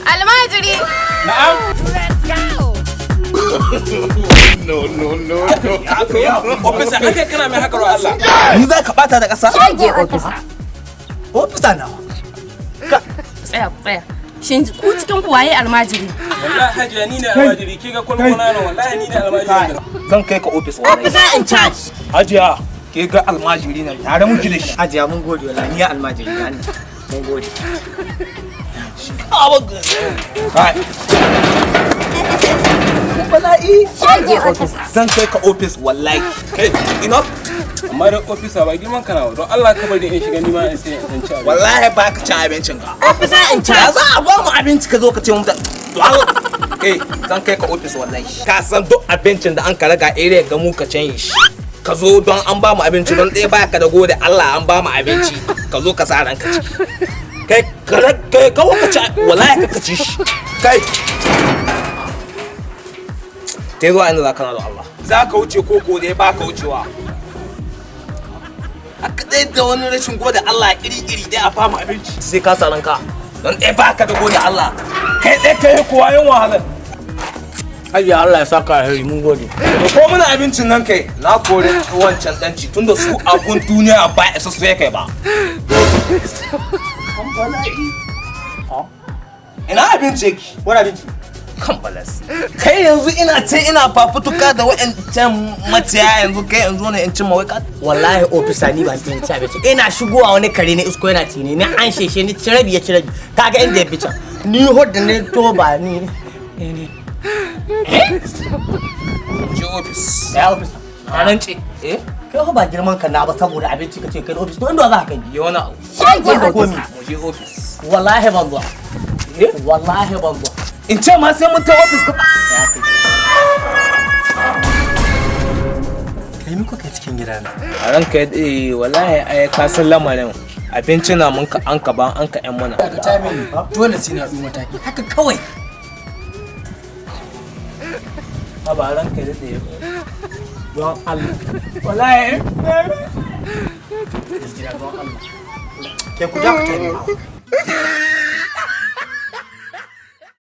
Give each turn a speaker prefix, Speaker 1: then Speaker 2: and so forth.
Speaker 1: Almajiri.
Speaker 2: Na'am.
Speaker 3: No.
Speaker 2: Ofisa, ake kana mai hakaro Allah.
Speaker 4: Ni za ka bata da ƙasa?
Speaker 1: Shage ofisa.
Speaker 4: Ofisa nawa?
Speaker 1: Tsaya. Shin ku cikin ku waye almajiri?
Speaker 2: Wallahi hajiya ni ne almajiri, ki ga kulkuna nan wallahi ni ne almajiri.
Speaker 4: Zan kai ka ofis.
Speaker 1: Officer in charge.
Speaker 4: Hajiya, ke ga almajiri na tare muke da shi.
Speaker 5: Hajiya mun gode wallahi ni almajiri ne. Mun gode.
Speaker 4: Kai. Bala'i.
Speaker 1: Shage ofisa.
Speaker 4: Zan kai ka ofis wallahi. Kai, enough.
Speaker 2: Amma da ofisa ba girman kana don Allah ka bari in shiga ni ma in sai in ci abinci.
Speaker 4: Wallahi ba ka ci abincin ka.
Speaker 1: Officer in
Speaker 4: Ya
Speaker 1: charge.
Speaker 4: za a ba mu abinci ka zo ka ce mu da kai zan kai ka ofis wallahi. Ka san duk abincin da an ka raga area ga mu ka canye shi. Ka zo don an ba mu abinci don ɗaya baka da gode Allah an ba mu abinci. Ka zo ka sa ranka ciki. Kai ka ci wallahi ka ci shi. Kai. Te zuwa inda za ka na da Allah. Za ka wuce koko dai ba ka wucewa. Aka ɗaya da wani rashin gode Allah iri-iri dai a fama abinci. Sai ka sa ranka. Don ɗaya baka da gode Allah. Kai ɗaya kai kowa yin wahalar.
Speaker 5: Hajiya Allah ya saka alheri mun gode.
Speaker 4: Ko muna abincin nan kai na kore wancan ɗanci tunda su abun duniya ba isa su kai ba. Ina abinci yake?
Speaker 5: Wani abinci?
Speaker 4: Kan balas. Kai yanzu ina fafutuka da wa'ancan maciya yanzu kai yanzu ne in cimma wai ka.
Speaker 5: Wallahi ofisa ni ba ci abinci. Ina shigowa wani kare ne isko yana ci ne. Ni an sheshe ni ci rabi ya ci rabi. Kaga inda ya bi can. Ni hodda ne to ba ni.
Speaker 4: Je ofis.
Speaker 5: Ya ofisa. Ranan ce. Kai ho ba girman ka na ba saboda abinci kace kai ofis. To inda za ka kai?
Speaker 4: Yi wani abu.
Speaker 1: Shage
Speaker 5: komi.
Speaker 1: ofisa.
Speaker 4: Mu je ofis.
Speaker 5: Wallahi ban zuwa. Wallahi ban zuwa.
Speaker 4: In ce ma sai mun ta ofis ka.
Speaker 5: Kai mi kuka cikin gida na?
Speaker 4: A ranka wallahi ai ka san lamarin abinci na mun ka an ka ba an ka yan mana.
Speaker 6: Ka ta mini dole sai na ɗu mataki haka kawai.
Speaker 4: A ba ranka da
Speaker 5: Don Allah.
Speaker 4: wallahi
Speaker 5: Ke ku ja ku taimaka.